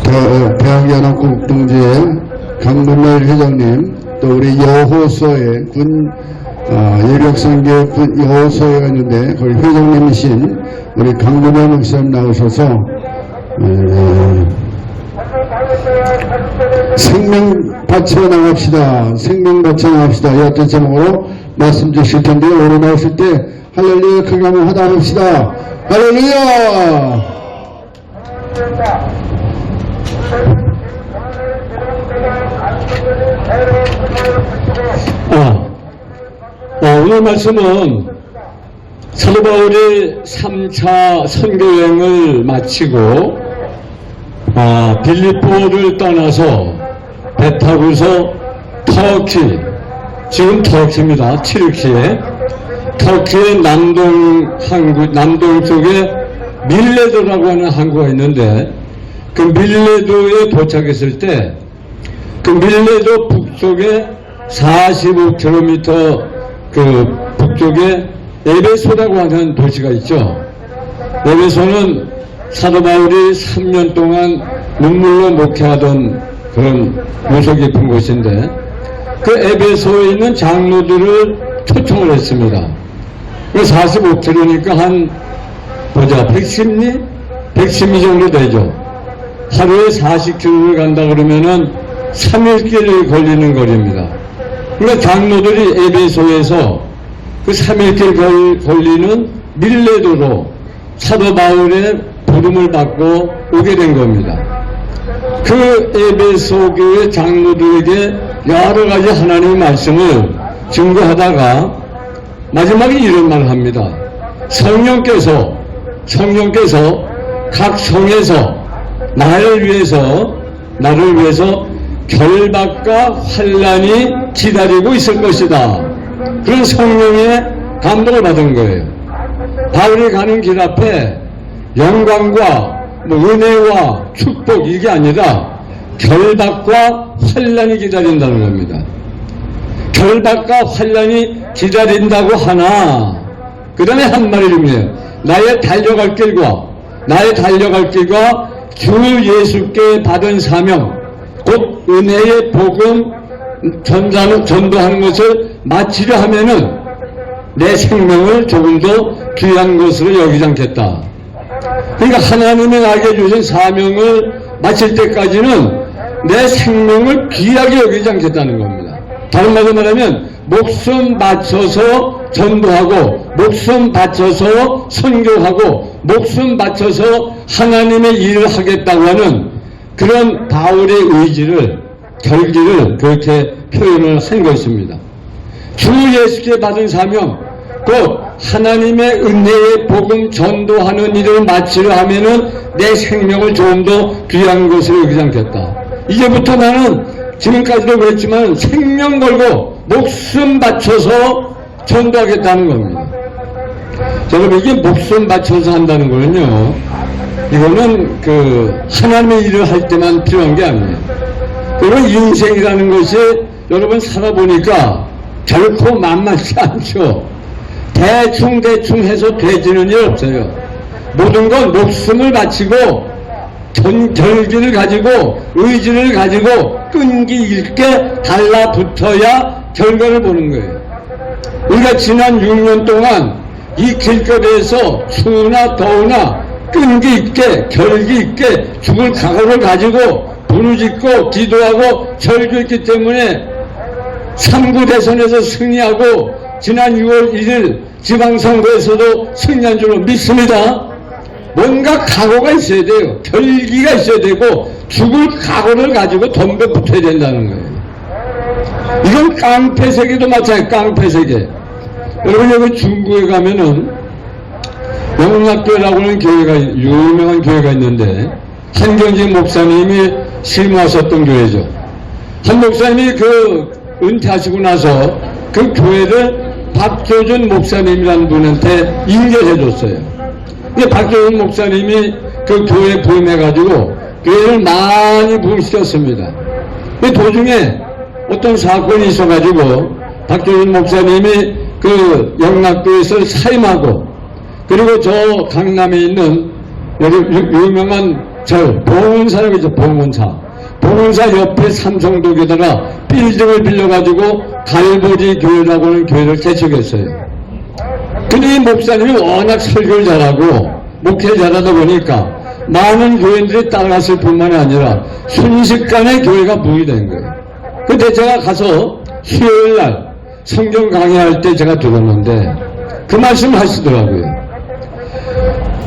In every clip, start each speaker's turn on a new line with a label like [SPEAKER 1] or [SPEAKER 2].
[SPEAKER 1] 대학연합국 등지의 강문열 회장님, 또 우리 여호소에 군 예력선교 군 여호소회가 있는데 거기 회장님이신 우리 강문열 목사님 나오셔서 생명 바쳐 나갑시다. 생명 바쳐 나갑시다. 이 어떤 제목으로 말씀 주실 텐데 오늘 나오실 때 할렐루야 크게 한번 하다 합시다. 할렐루야.
[SPEAKER 2] 오늘 말씀은 사도 바울이 3차 선교여행을 마치고 빌립보를 떠나서 배 타고서 터키, 지금 터키입니다. 튀르키예, 터키의 남동 쪽에 밀레도라고 하는 항구가 있는데 그 밀레도에 도착했을 때 그 밀레도 북쪽에 45km 그 북쪽에 에베소라고 하는 도시가 있죠. 에베소는 사도 바울이 3년 동안 눈물로 목회하던 그런 무서 깊은 곳인데 그 에베소에 있는 장로들을 초청을 했습니다. 45km니까 한 110리? 110리 정도 되죠. 하루에 40km를 간다 그러면은 3일길 걸리는 거리입니다. 그러니까 장로들이 에베소에서 그 3일길 걸리는 밀레도로 사도 바울의 부름을 받고 오게 된 겁니다. 그 에베소 교회 장로들에게 여러 가지 하나님의 말씀을 증거하다가 마지막에 이런 말을 합니다. 성령께서 각 성에서 나를 위해서 결박과 환난이 기다리고 있을 것이다. 그런 성령의 감동을 받은 거예요. 바울이 가는 길 앞에 영광과 은혜와 축복 이게 아니라 결박과 환난이 기다린다는 겁니다. 결박과 환난이 기다린다고 하나 그 다음에 한 말이 있네요. 나의 달려갈 길과 주 예수께 받은 사명 곧 은혜의 복음 전도하는 것을 마치려 하면은 내 생명을 조금 더 귀한 것으로 여기지 않겠다. 그러니까 하나님이 나에게 주신 사명을 마칠 때까지는 내 생명을 귀하게 여기지 않겠다는 겁니다. 다른 말로 말하면 목숨 바쳐서 전도하고 목숨 바쳐서 선교하고 목숨 바쳐서 하나님의 일을 하겠다고 하는 그런 바울의 결기를 그렇게 표현을 한 것입니다. 주 예수께 받은 사명, 곧 하나님의 은혜의 복음 전도하는 일을 마치려 하면은 내 생명을 조금 더 귀한 것으로 여기지 않겠다. 이제부터 나는 지금까지도 그랬지만 생명 걸고 목숨 바쳐서 전도하겠다는 겁니다. 여러분 이게 목숨 바쳐서 한다는 거는요. 이거는 하나님의 일을 할 때만 필요한 게 아니에요. 여러분 인생이라는 것이 여러분 살아보니까 결코 만만치 않죠. 대충 해서 되지는 일 없어요. 모든 건 목숨을 바치고 결기를 가지고 의지를 가지고 끈기 있게 달라붙어야 결과를 보는 거예요. 우리가 지난 6년 동안 이 길거리에서 추우나 더우나 끈기 있게 결기 있게 죽을 각오를 가지고 부르짖고 기도하고 절규했기 때문에 3구 대선에서 승리하고 지난 6월 1일 지방선거에서도 승리한 줄로 믿습니다. 뭔가 각오가 있어야 돼요. 결기가 있어야 되고 죽을 각오를 가지고 덤벼 붙어야 된다는 거예요. 이건 깡패세계도 마찬가지예요. 깡패세계. 여러분 여기 중국에 가면은 영락교회라고 하는 교회가 유명한 교회가 있는데 한경진 목사님이 실무하셨던 교회죠. 한 목사님이 은퇴하시고 나서 그 교회를 박조준 목사님이라는 분한테 인계해 줬어요. 근데 박조준 목사님이 그 교회에 부임해가지고 교회를 많이 부흥시켰습니다. 근데 도중에 어떤 사건이 있어가지고 박조준 목사님이 영락교회에서 사임하고 그리고 저 강남에 있는 유명한 봉은사라고 있죠. 봉은사 옆에 삼성동에다가 빌딩을 빌려가지고 갈보리 교회라고 하는 교회를 개척했어요. 근데 이 목사님이 워낙 설교를 잘하고 목회 잘하다 보니까 많은 교인들이 따라갔을 뿐만이 아니라 순식간에 교회가 부흥이 된 거예요. 근데 제가 가서 수요일날 성경 강의할 때 제가 들었는데 그 말씀 하시더라고요.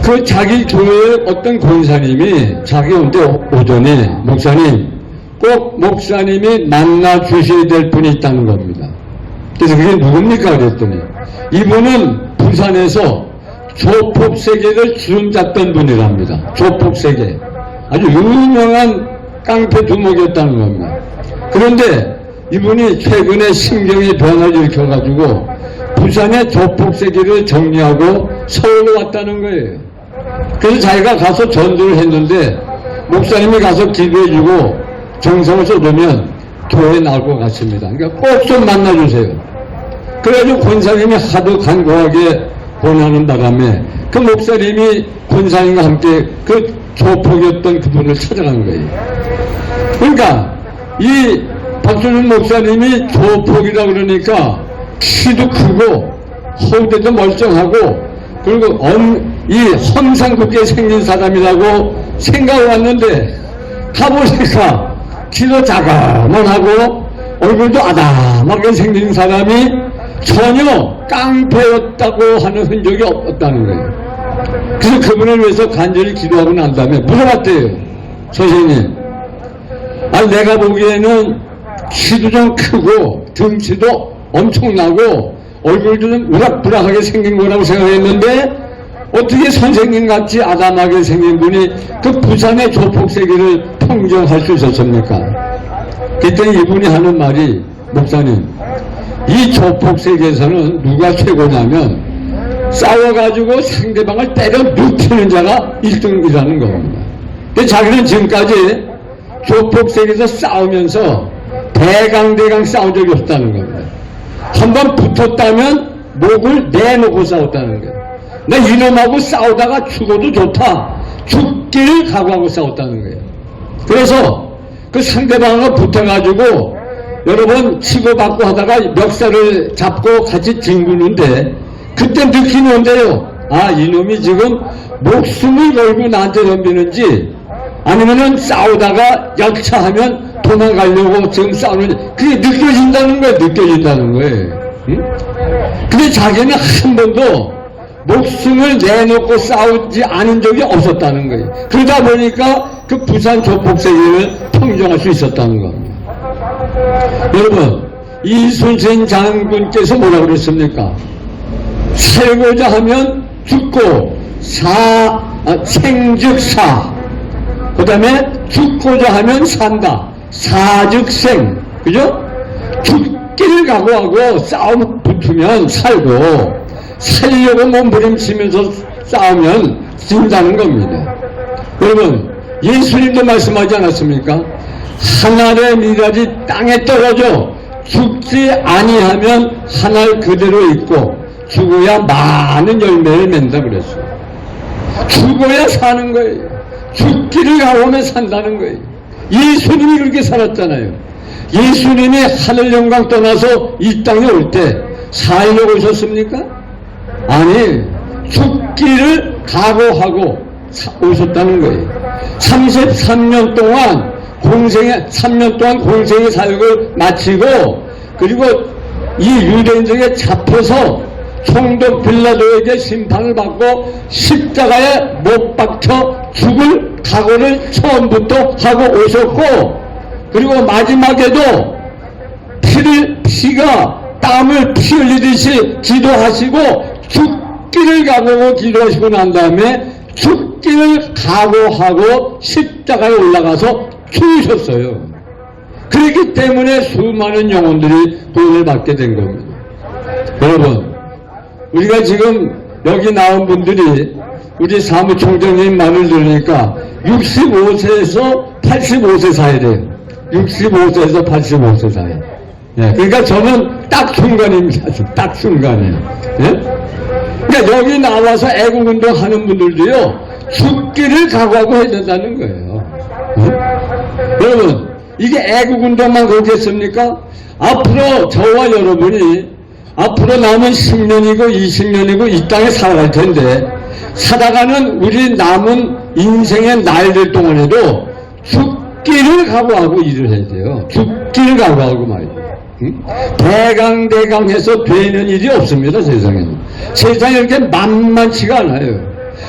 [SPEAKER 2] 그 자기 교회의 어떤 권사님이 자기 온데 오더니 목사님 꼭 목사님이 만나 주셔야 될 분이 있다는 겁니다. 그래서 그게 누굽니까 그랬더니 이분은 부산에서 조폭세계를 주름 잡던 분이랍니다. 조폭세계 아주 유명한 깡패 두목이었다는 겁니다. 그런데 이분이 최근에 신경의 변화를 일으켜가지고 부산의 조폭세계를 정리하고 서울로 왔다는 거예요. 그래서 자기가 가서 전도를 했는데 목사님이 가서 기도해주고 정성을 쏟으면 교회에 나올 것 같습니다. 그러니까 꼭 좀 만나주세요. 그래가지고 권사님이 하도 간곡하게 권하는 바람에 그 목사님이 권사님과 함께 그 조폭이었던 그분을 찾아간 거예요. 그러니까 이 박준훈 목사님이 조폭이라고 그러니까 키도 크고 허우대도 멀쩡하고 그리고 이 험상궂게 생긴 사람이라고 생각을 왔는데 가보니까 키도 작아만 하고 얼굴도 아담하게 생긴 사람이 전혀 깡패였다고 하는 흔적이 없다는 거예요. 그래서 그분을 위해서 간절히 기도하고 난 다음에 물어봤대요. 선생님, 내가 보기에는 키도 좀 크고 등치도 엄청나고 얼굴도 좀 우락부락하게 생긴 거라고 생각했는데 어떻게 선생님같이 아담하게 생긴 분이 그 부산의 조폭세계를 평정할 수 있었습니까? 그때 이분이 하는 말이 목사님, 이 조폭세계에서는 누가 최고냐면 싸워가지고 상대방을 때려 눕히는 자가 1등이라는 겁니다. 근데 자기는 지금까지 조폭세계에서 싸우면서 대강 싸운 적이 없다는 겁니다. 한번 붙었다면 목을 내놓고 싸웠다는 거예요. 나 이놈하고 싸우다가 죽어도 좋다. 죽기를 각오하고 싸웠다는 거예요. 그래서 그 상대방하고 붙어가지고 여러 번 치고받고 하다가 멱살을 잡고 같이 뒹구는데 그때 느낌이 온대요. 이놈이 지금 목숨을 걸고 나한테 덤비는지 아니면은 싸우다가 역차하면 도망가려고 지금 싸우는지 그게 느껴진다는 거예요. 응? 근데 자기는 한 번도 목숨을 내놓고 싸우지 않은 적이 없었다는 거예요. 그러다 보니까 그 부산 조폭세계를 평정할 수 있었다는 겁니다. 여러분, 이순신 장군께서 뭐라고 그랬습니까? 살고자 하면 죽고 생즉사, 그 다음에 죽고자 하면 산다. 사즉생, 그죠? 죽기를 각오하고 싸움 붙으면 살고 살려고 몸부림치면서 싸우면 진다는 겁니다. 여러분, 예수님도 말씀하지 않았습니까? 하늘의 미랄이 땅에 떨어져 죽지 아니하면 하늘 그대로 있고 죽어야 많은 열매를 맺는다 그랬어요. 죽어야 사는 거예요. 죽기를 각오하면 산다는 거예요. 예수님이 그렇게 살았잖아요. 예수님이 하늘 영광 떠나서 이 땅에 올 때 살려고 오셨습니까? 아니, 죽기를 각오하고 오셨다는 거예요. 33년 동안 공생의 사역을 마치고 그리고 이 유대인들에게 잡혀서 총독 빌라도에게 심판을 받고 십자가에 못 박혀 죽을 각오를 처음부터 하고 오셨고 그리고 마지막에도 피가 땀을 피 흘리듯이 기도하시고 죽기를 각오하고 기도하시고 난 다음에 죽기를 각오하고 십자가에 올라가서 죽으셨어요. 그렇기 때문에 수많은 영혼들이 구원을 받게 된 겁니다. 여러분, 우리가 지금 여기 나온 분들이 우리 사무총장님 말을 들으니까 65세에서 85세 사이래요. 65세에서 85세 사이. 예, 그러니까 저는 딱 중간입니다. 딱 중간이에요. 예? 그러니까 여기 나와서 애국운동 하는 분들도요, 죽기를 각오하고 해야 된다는 거예요. 여러분, 이게 애국운동만 그렇겠습니까? 앞으로 저와 여러분이 앞으로 남은 10년이고 20년이고 이 땅에 살아갈 텐데, 살아가는 우리 남은 인생의 날들 동안에도 죽기를 각오하고 일을 해야 돼요. 죽기를 각오하고 말이에요. 대강대강해서 되는 일이 없습니다. 세상에는. 세상에 이렇게 만만치가 않아요.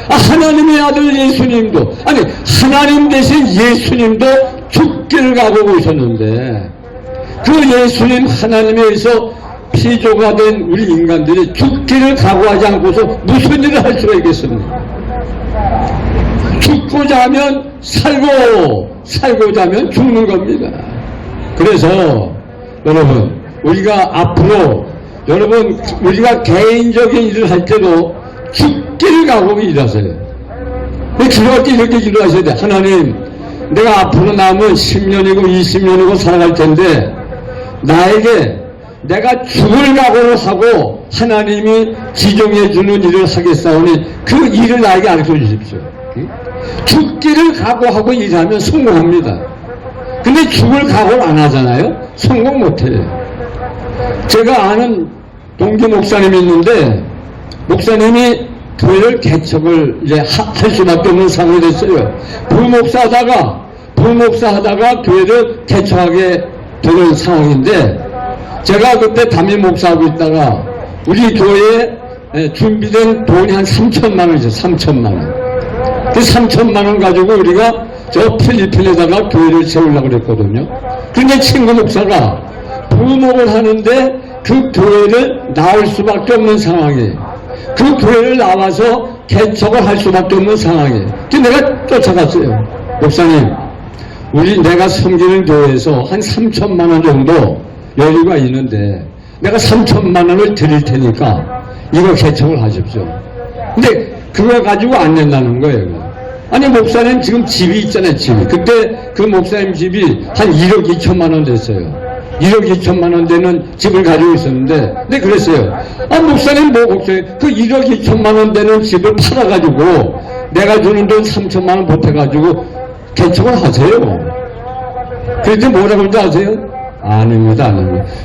[SPEAKER 2] 하나님의 아들 예수님도, 아니 하나님 대신 예수님도 죽기를 각오하고 오셨는데, 그 예수님 하나님에 의해서 피조가 된 우리 인간들이 죽기를 각오하지 않고서 무슨 일을 할 수가 있겠습니까? 죽고자 하면 살고, 살고자 하면 죽는 겁니다. 그래서 여러분, 우리가 앞으로, 여러분, 우리가 개인적인 일을 할 때도 죽기를 각오하고 일하세요. 기도할 때 이렇게 기도하셔야 돼. 하나님, 내가 앞으로 남은 10년이고 20년이고 살아갈 텐데, 나에게 내가 죽을 각오를 하고 하나님이 지정해 주는 일을 하겠사오니 그 일을 나에게 가르쳐 주십시오. 죽기를 각오하고 일하면 성공합니다. 근데 죽을 각오를 안 하잖아요? 성공 못해요. 제가 아는 동기 목사님이 있는데, 목사님이 교회를 개척을 이제 할 수밖에 없는 상황이 됐어요. 부목사 하다가 교회를 개척하게 되는 상황인데, 제가 그때 담임 목사하고 있다가 우리 교회에 준비된 돈이 한 3천만 원이죠. 3천만 원. 그 3천만 원 가지고 우리가 저 필리핀에다가 교회를 세우려고 그랬거든요. 근데 친구 목사가 부목을 하는데 그 교회를 나올 수밖에 없는 상황이에요. 그 교회를 나와서 개척을 할 수밖에 없는 상황이에요. 그래서 내가 쫓아갔어요. 목사님, 내가 섬기는 교회에서 한 3천만 원 정도 여유가 있는데 내가 3천만 원을 드릴 테니까 이거 개척을 하십시오. 근데 그거 가지고 안 낸다는 거예요. 아니, 목사님 지금 집이 있잖아요. 집이. 그때 그 목사님 집이 한 1억 2천만 원 됐어요. 1억 2천만 원 되는 집을 가지고 있었는데, 근데 그랬어요. 목사님 뭐 목사님 그 1억 2천만 원 되는 집을 팔아가지고 내가 주는 돈 3천만 원 보태가지고 개척을 하세요. 그랬더니 뭐라고 그러지 아세요? 아닙니다.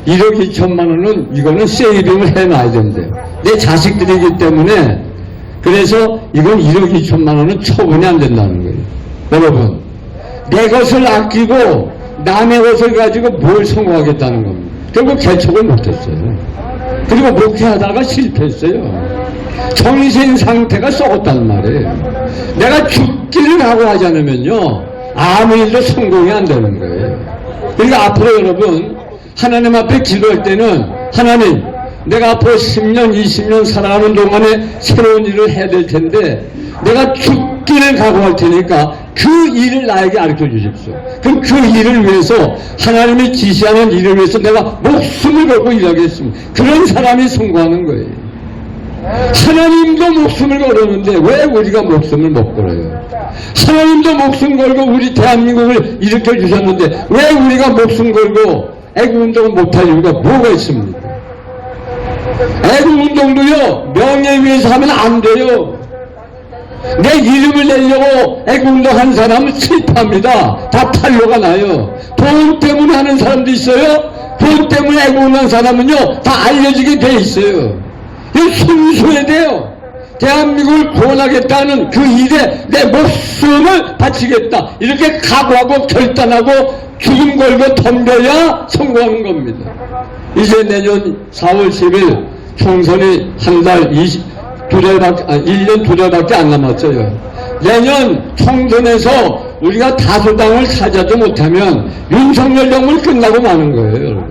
[SPEAKER 2] 1억 2천만 원은 이거는 세이빙을 해놔야 된대요. 내 자식들이기 때문에. 그래서 이건 1억 2천만 원은 처분이 안 된다는 거예요. 여러분, 내 것을 아끼고 남의 것을 가지고 뭘 성공하겠다는 겁니다. 결국 개척을 못했어요. 그리고 목회하다가 실패했어요. 정신 상태가 썩었단 말이에요. 내가 죽기를 하고 하지 않으면요, 아무 일도 성공이 안 되는 거예요. 그러니까 앞으로 여러분, 하나님 앞에 기도할 때는, 하나님, 내가 앞으로 10년, 20년 살아가는 동안에 새로운 일을 해야 될 텐데, 내가 죽기를 각오할 테니까 그 일을 나에게 가르쳐 주십시오. 그럼 그 일을 위해서, 하나님이 지시하는 일을 위해서 내가 목숨을 걸고 일하겠습니다. 그런 사람이 성공하는 거예요. 하나님도 목숨을 걸었는데 왜 우리가 목숨을 못 걸어요? 하나님도 목숨 걸고 우리 대한민국을 일으켜 주셨는데 왜 우리가 목숨 걸고 애국운동을 못할 이유가 뭐가 있습니까? 애국운동도요, 명예 위해서 하면 안 돼요. 내 이름을 내려고 애국운동 한 사람은 실패합니다. 다 탄로가 나요. 돈 때문에 하는 사람도 있어요. 돈 때문에 애국운동 한 사람은요, 다 알려지게 돼 있어요. 순수해야 돼요. 대한민국을 구원하겠다는 그 일에 내 목숨을 바치겠다. 이렇게 각오하고 결단하고 죽음 걸고 덤벼야 성공하는 겁니다. 이제 내년 4월 10일 총선이 한 달 1년 2달밖에 안 남았어요. 내년 총선에서 우리가 다수당을 차지하지 못하면 윤석열 정부는 끝나고 마는 거예요, 여러분.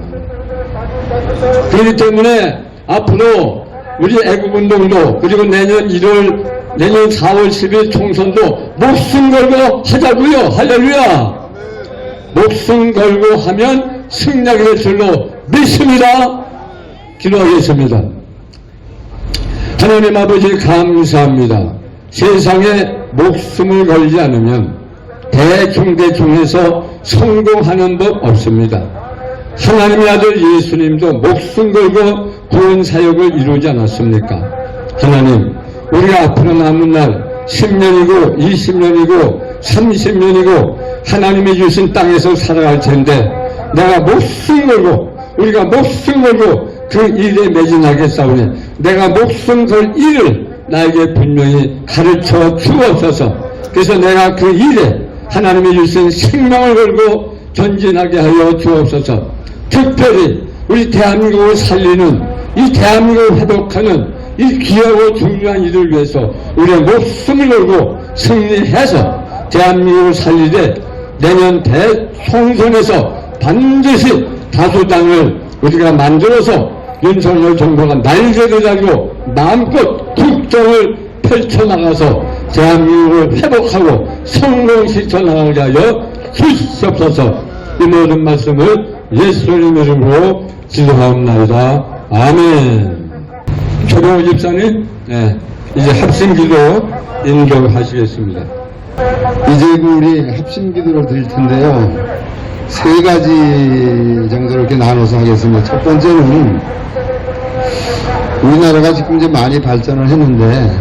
[SPEAKER 2] 그렇기 때문에 앞으로 우리 애국운동도, 그리고 내년 4월 10일 총선도 목숨 걸고 하자고요. 할렐루야. 목숨 걸고 하면 승리하게 될 줄로 믿습니다. 기도하겠습니다. 하나님 아버지, 감사합니다. 세상에 목숨을 걸지 않으면 대충해서 성공하는 법 없습니다. 하나님의 아들 예수님도 목숨 걸고 구원 사역을 이루지 않았습니까? 하나님, 우리가 앞으로 남은 날 10년이고 20년이고 30년이고 하나님이 주신 땅에서 살아갈 텐데 내가 목숨 걸고 우리가 목숨 걸고 그 일에 매진하겠사오니 내가 목숨 걸 일을 나에게 분명히 가르쳐 주옵소서. 그래서 내가 그 일에 하나님이 주신 생명을 걸고 전진하게 하여 주옵소서. 특별히 우리 대한민국을 살리는 이 대한민국을 회복하는 이 귀하고 중요한 일을 위해서 우리의 목숨을 걸고 승리해서 대한민국을 살리되 내년 대총선에서 반드시 다수당을 우리가 만들어서 윤석열 정부가 날개를 달고 마음껏 국정을 펼쳐나가서 대한민국을 회복하고 성공시켜 나가게 하여 주시옵소서. 이 모든 말씀을 예수님 이름으로 기도하옵나이다. 아멘. 조병호 집사님, 이제 합심기도 인도하시겠습니다.
[SPEAKER 1] 이제 우리 합심기도를 드릴 텐데요. 세 가지 정도로 이렇게 나눠서 하겠습니다. 첫 번째는 우리나라가 지금 이제 많이 발전을 했는데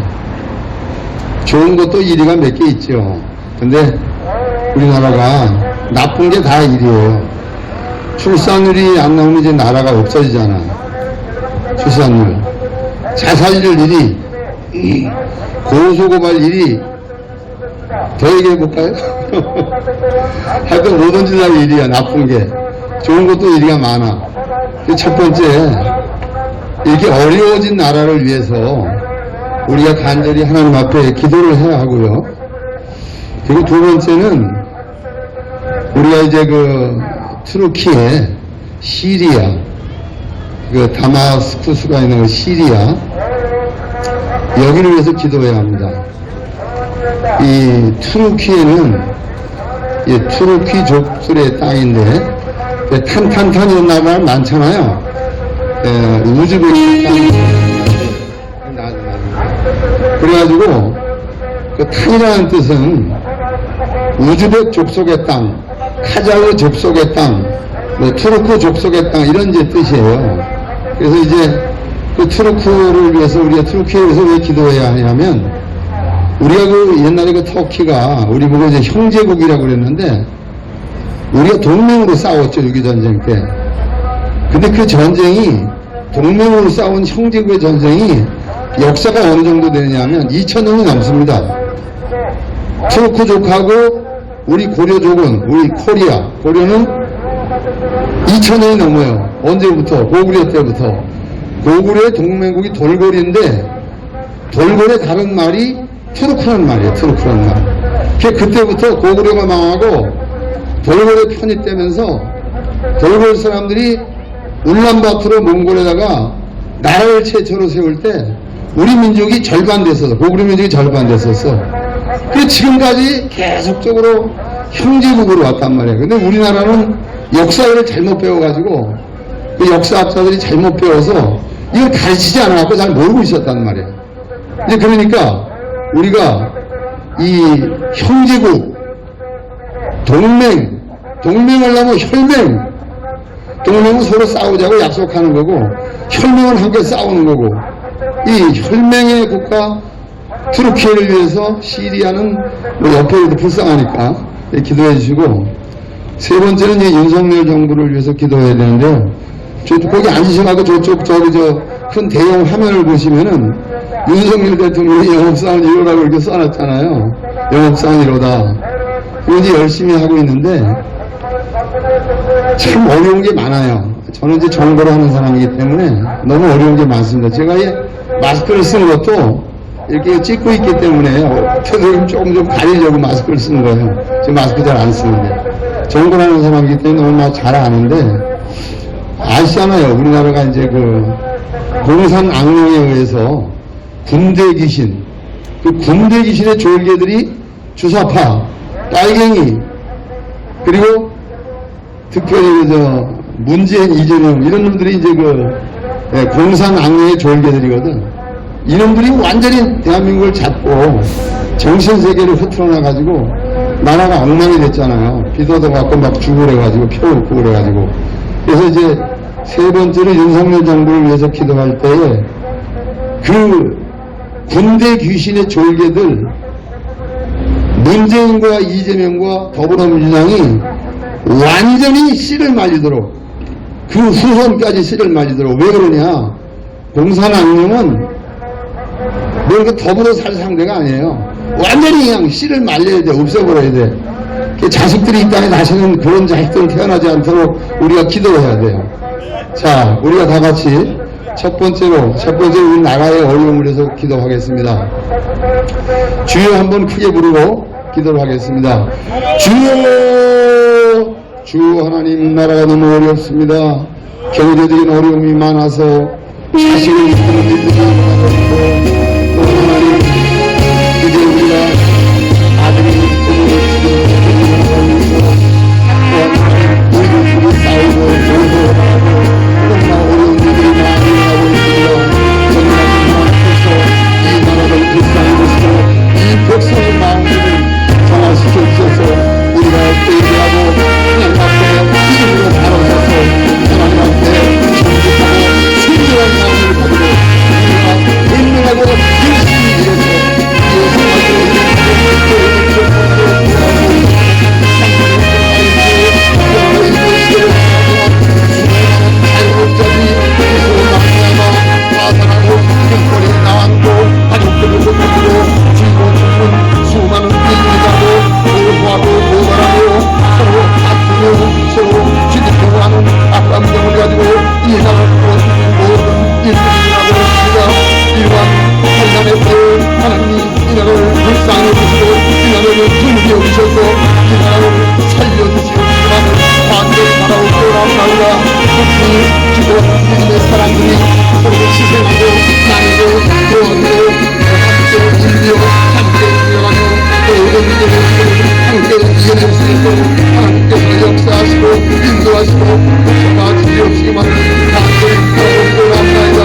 [SPEAKER 1] 좋은 것도 일이가 몇 개 있죠. 근데 우리나라가 나쁜 게 다 일이에요. 출산율이 안 나오면 이제 나라가 없어지잖아. 출산율. 자살률 1위, 고소고발 1위, 더 얘기해볼까요? 하여튼 뭐든지 다 일이야. 나쁜 게. 좋은 것도 일이가 많아. 첫 번째, 이렇게 어려워진 나라를 위해서 우리가 간절히 하나님 앞에 기도를 해야 하고요. 그리고 두 번째는 우리가 이제 그 투르키에 시리아, 그 다마스쿠스가 있는 그 시리아, 여기를 위해서 기도해야 합니다. 이 투르키에는 이 투르키족들의 땅인데 탄탄탄 나라 많잖아요. 우즈베키스탄 그래가지고 그 탄이라는 뜻은 우즈벡 족속의 땅, 카자흐 족속의 땅, 뭐 투르크 족속의 땅 이런 이제 뜻이에요. 그래서 이제 그 투르크를 위해서 우리가 투르키에 위해서 왜 기도해야 하냐면 우리가 그 옛날에 그 터키가 우리 보고 이제 형제국이라고 그랬는데 우리가 동맹으로 싸웠죠. 6.25 전쟁 때. 근데 그 전쟁이 동맹으로 싸운 형제국의 전쟁이 역사가 어느 정도 되냐면 2000년이 넘습니다. 투르크족하고 우리 고려족은 우리 코리아, 고려는 2000년이 넘어요. 언제부터? 고구려 때부터. 고구려의 동맹국이 돌고래인데 돌고래 다른 말이 투르크라는 말이에요. 투르크라는 말. 그때부터 고구려가 망하고 돌고래 편입되면서 돌고래 사람들이 울란바토르 몽골에다가 나라를 최초로 세울 때 우리 민족이 절반 됐었어. 고구려 민족이 절반 됐었어. 그래서 지금까지 계속적으로 형제국으로 왔단 말이에요. 근데 우리나라는 역사를 잘못 배워가지고 그 역사학자들이 잘못 배워서 이걸 가르치지 않아갖고 잘 모르고 있었단 말이에요. 이제 그러니까 우리가 이 형제국, 동맹을 하면 혈맹, 동맹은 서로 싸우자고 약속하는 거고 혈맹은 함께 싸우는 거고 이 혈맹의 국가 투르키를 위해서 시리아는 뭐 옆에도 불쌍하니까 기도해 주시고 세 번째는 이제 윤석열 정부를 위해서 기도해야 되는데요. 거기 앉으셔가지고 저쪽 큰 대형 화면을 보시면은 윤석열 대통령이 영업사원 1호라고 이렇게 써놨잖아요. 영업사원 1호다. 그거 이제 열심히 하고 있는데 참 어려운 게 많아요. 저는 이제 정보를 하는 사람이기 때문에 너무 어려운 게 많습니다. 제가 이 마스크를 쓰는 것도 이렇게 찍고 있기 때문에 선생님 조금 가리려고 마스크를 쓰는 거예요. 지금 마스크 잘 안 쓰는데. 정보를 하는 사람이기 때문에 너무 잘 아는데 아시잖아요. 우리나라가 이제 그 공산 악령에 의해서 군대 귀신, 그 군대 귀신의 졸개들이 주사파, 빨갱이, 그리고 특별히 문재인, 이재명 이런 놈들이 이제 공산 악령의 졸개들이거든. 이놈들이 완전히 대한민국을 잡고 정신세계를 흐트러놔가지고 나라가 엉망이 됐잖아요. 빚 얻어갖고 막 주고 그래가지고 표 얻고 그래가지고. 그래서 이제 세 번째로 윤석열 정부를 위해서 기도할 때에 그 군대 귀신의 졸개들 문재인과 이재명과 더불어민주당이 완전히 씨를 말리도록, 그 후손까지 씨를 말리도록. 왜 그러냐? 공산당념은 뭐 이렇게 더불어 살 상대가 아니에요. 완전히 그냥 씨를 말려야 돼. 없애버려야 돼. 자식들이 이 땅에 다시는 그런 자식들은 태어나지 않도록 우리가 기도해야 돼요. 자, 우리가 다 같이 첫 번째로 우리 나라의 어려움을 위해서 기도하겠습니다. 주여 한번 크게 부르고 기도를 하겠습니다. 주여! 주 하나님, 나라가 너무 어렵습니다. 경제적인 어려움이 많아서 자식을 이끄는 일들이 많아졌고, 또 하나님, 이제 우리가 아들이 꿈을 지금 우리 싸우고 조소하고 너무나 어려운 일들이 많이 하고 있습니다. 정말 하나님께서 이 나라를 불쌍히 보시고 이 백성의 마음을 정화시켜 주셔서 우리가 회개하고 하나님 앞에 믿음으로 바로 서서 하나님 앞에 정직하고 순전한 마음을 가지고 우리가 분명하고 열심히 일해서 수많은 일을 하고 보호하고 보관하고 서로 다투고 서로 기득하는 악감정을 가지고 이 나라를 모든 일들을 하고 있습니다. 이러한 환난의 때에 하나님이 이 나라를 불쌍히 여기시고 이 나라를 긍휼히 여기셔서 이 나라를 살려주시옵기만을 반대히 바라옵소이다. 특히 기도 믿음의 사람들이 서로 희생하고 나누고 도와주고 함께 인려 함께 인려가며 모든 일을 함께 이겨낼 수 있도록 하나님께서 역사하시고 인도하시고 역사가 주시옵시기만 간절히 바라옵소이다.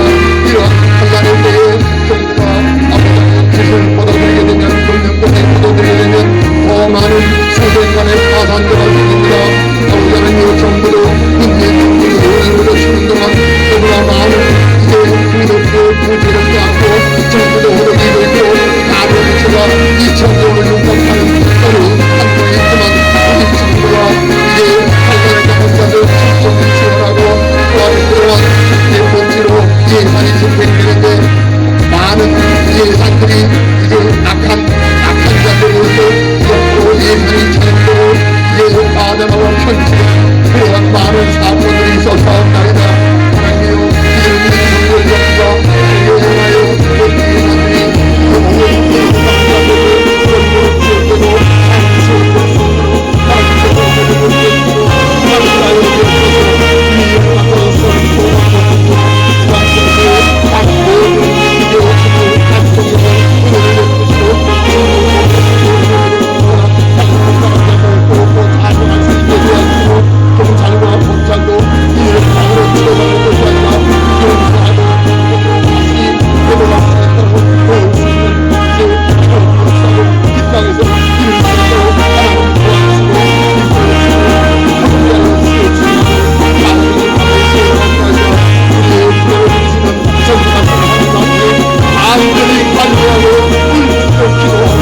[SPEAKER 1] 이러한 환난의 때에 정부가 아버지의 뜻을 받아들이게 되면 불명분에 받아들이게 되면 더 많은 수백만의 파산자가 생깁니다. 아버지 하나님, 정부도 문재인 정부를 의원으로 치는 동안 너무나 많은 이제 부족도 부족하지 않고 정부도 호력이 있고 가부처가 2,000조를 육박하는 어려운 한국이 있지만 우리 정부가 이제 발달의 자본가들 집중을 지원하고 또한 그동안 이제 본지로 예산이 집행되는데 많은 예산들이 이제 악한 자들로서 옆으로 예산이 차용되고 이제 과장하고 편집은 그러한 많은 사건들이 있어서옵나이다. 하나님이여, 이들은 정부의 역사 예상하여 모든 예산들이 모든 예산자들을 그런 지원되고 장수의 것으로 하나님께서 모든 것으로 하나님하여 주셔서 이 영광을 소원하고 하나님께서 각 모든 이제 오시고 각종의 은혜를 베푸시고 자중할 수 있게 도와주시고 경찰과 검찰도 이를 방으로 들어가는 것이 아니라 용서하고 다시 되돌아가겠다고 도울 수 있는 이제 역사로 이 땅에서 이룰 수 있도록 하나님 도와주시고 인도해주시고 함께하여 주시옵시고 만민이 밤에 세워가면서 우리의 구원을 주시는 전능하신 하나님 앞에 간절히 간구하고 울고 기도하고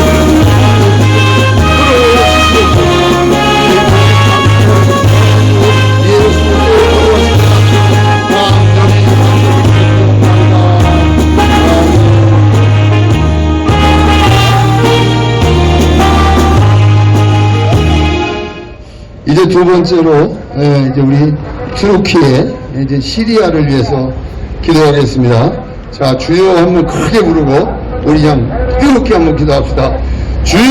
[SPEAKER 1] 이제 두 번째로 이제 우리 튀르키예 이제 시리아를 위해서 기도하겠습니다. 자, 주여 한번 크게 부르고 우리 그냥 뜨겁게 한번 기도합시다. 주여,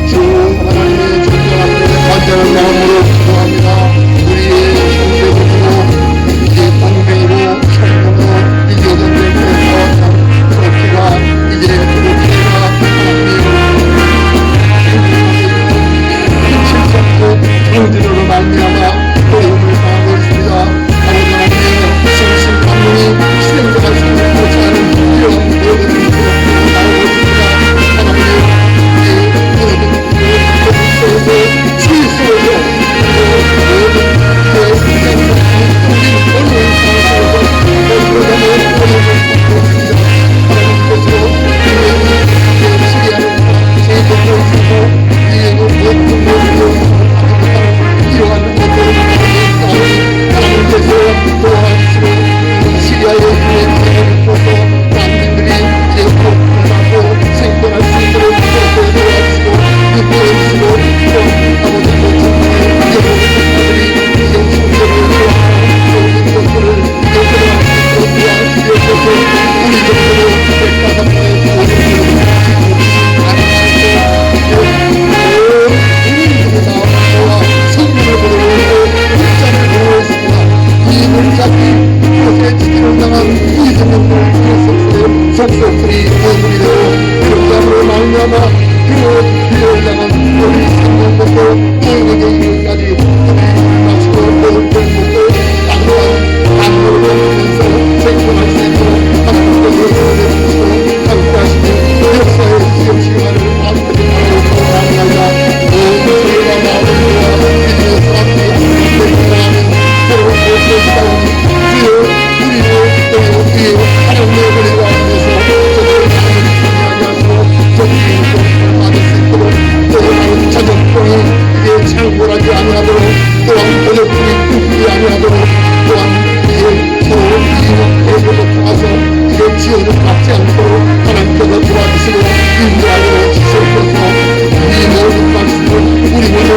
[SPEAKER 1] 주 하나님의 전쟁할 때 간절한 마음으로 기도합니다. 우리의 형제들이고 이제 동맹이고 형제로 이제 전쟁에서 튀르키가 이제 튀르키가 형제들로 말미암아 어려움을 당하고 있습니다. 아버지 하나님의 신신강론이 실행자가 있는 못지않은 이런 모든 일들을 나오고 있습니다. 하나님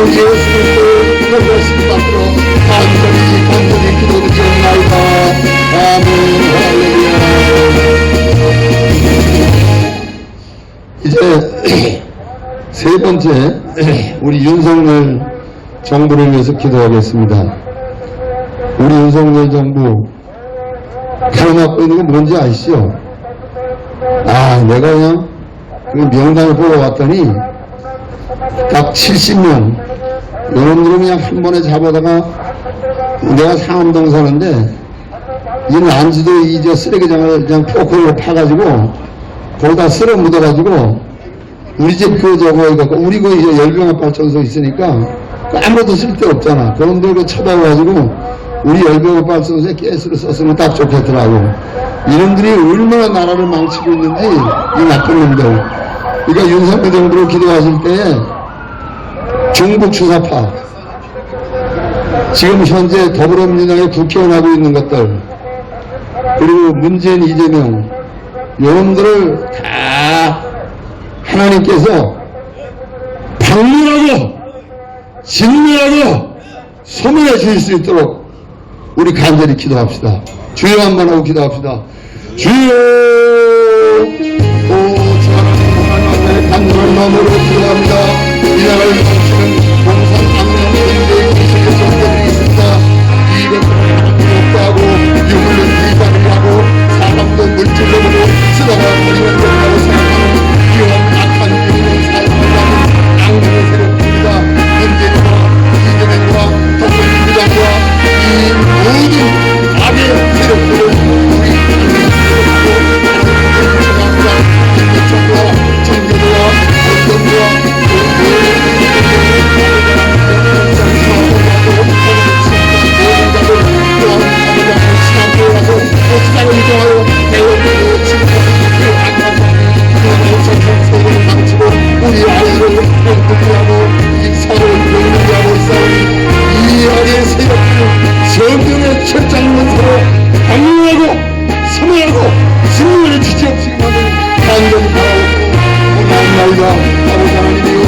[SPEAKER 1] 예수 그리스도의 거룩하신 받들어 간절히 기도드리옵나이다. 아멘. 할렐루야. 이제 세 번째, 우리 윤석열 정부를 위해서 기도하겠습니다. 우리 윤석열 정부 가로막고 있는 건 뭔지 아시죠? 내가 그냥 그 명단을 보러 왔더니 딱 70명 여러분들은 그냥 한 번에 잡아다가, 내가 상암동 사는데 이 난지도 이 쓰레기장을 그냥 포크로 파가지고 거기다 쓸어 묻어가지고 우리 집 우리 그 이제 열병합 발전소 있으니까 아무것도 쓸데 없잖아. 그런데 그 쳐다봐가지고 우리 열병합 발전소에 가스를 썼으면 딱 좋겠더라고. 이놈들이 얼마나 나라를 망치고 있는지, 이 나쁜 놈들. 그러니까 윤석열 정부로 기도하실 때에 중국 주사파, 지금 현재 더불어민주당의 국회의원하고 있는 것들, 그리고 문재인, 이재명, 여러분들을 다 하나님께서 방문하고 진멸하고 소멸해 주실 수 있도록 우리 간절히 기도합시다. 주여 한번 하고 기도합시다. 주여. 오 주 하나님 간절한 마음으로 기도합니다. 이 나라를 망치는 공산 악령 군대의 기술의 정대들이 있습니다. 이것들을 욕하고 유물론 비방을 하고 사람도 물질로 보고 쓰다가 버리는 것이라고 생각하는 위험한 악한 유물론 사용을 하는 악령의 세력입니다. 문재인과 이재명과 더불어민주당과 이 모든 악의 세력들을 우리 정부와 정교도와 언론과 우리 아이를 공부하고 이 사회를 공부하고 있사오니 이 아이의 세력들을 성경의 철장문서로 강요하고 섬유하고 진리를 지지없이만을 간절히 바라옵고 원하옵나이다. 아버지 하나님이여,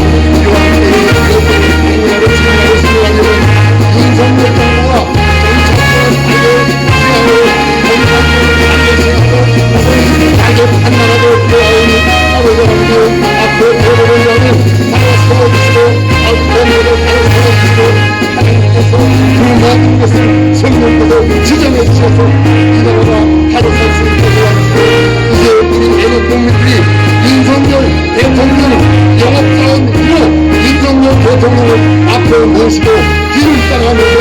[SPEAKER 1] 이와 함께 이것들을 공부하고 진리하고 섬유하려는 윤석열 정부와 정착권을 달려 지향으로 건강을 달려지하고 가격 판단하고 되어오니 아버지 하나님이여, 앞으로 대보를 여는 바로 세워주시고 앞으로 바로 세워주시고 하나님께서 그 모든 것을 성령으로 지정해 주셔서 이 나라가 바로 살 수 있게 도와주시고, 이제 우리 애국 국민들이 윤석열 대통령 영업자원으로 윤석열 대통령을 앞으로 모시고 뒤를 따라가면서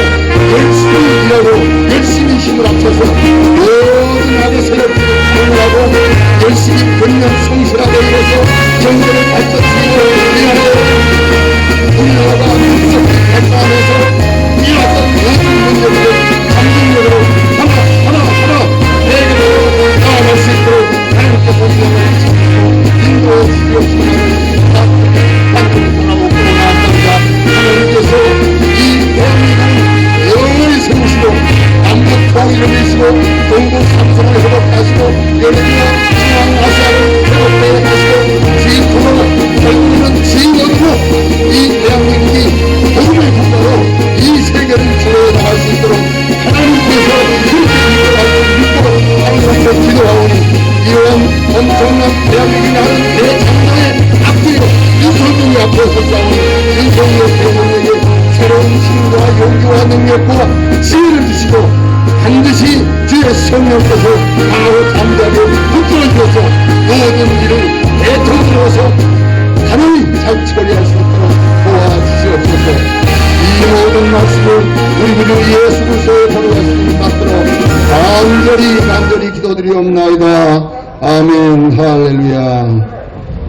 [SPEAKER 1] 열심히 일하고 열심히 힘을 합쳐서 모든 악의 세력들을 공유하고 열심히 근면 성실하게 일해서 경제를 발전시키고 우리나라가 급속히 발전하면서 이어왔던 모든 문제들을 감정적으로 하나 해결로 나아갈 수 있도록 하나님께서 이름을 지키고 인도해 주시옵시면 하나님을 바라고 나아갑니다. 하나님께서 이 대한민국을 영원히 세우시고 남북 통일을 이루시고 동북 삼성을 회복하시고 여름이나 중앙아시아를 회복되게 하시고 지구는 결국은 지역으로 이 대한민국이 복음의 국가로 이 세계를 지도해 나갈 수 있도록 하나님께서 그렇게 믿고 하나님께 기도하오니, 이런 엄청난 대한민국이 하는 대장정의 앞뒤로 윤석열이 앞에 서싸우니 윤석열 대통령에게 새로운 힘과 용기와 능력과 지혜를 주시고 반드시 주의 성령께서 강하고 담대하게 붙들어 주어서 모든 일을 대통령으로서 하나님 잘 처리할 수 있도록 도와주시옵소서. 이 모든 말씀을 우리 구주 예수 그리스도의 거룩하신 받들어 간절히 기도드리옵나이다. 아멘. 할렐루야.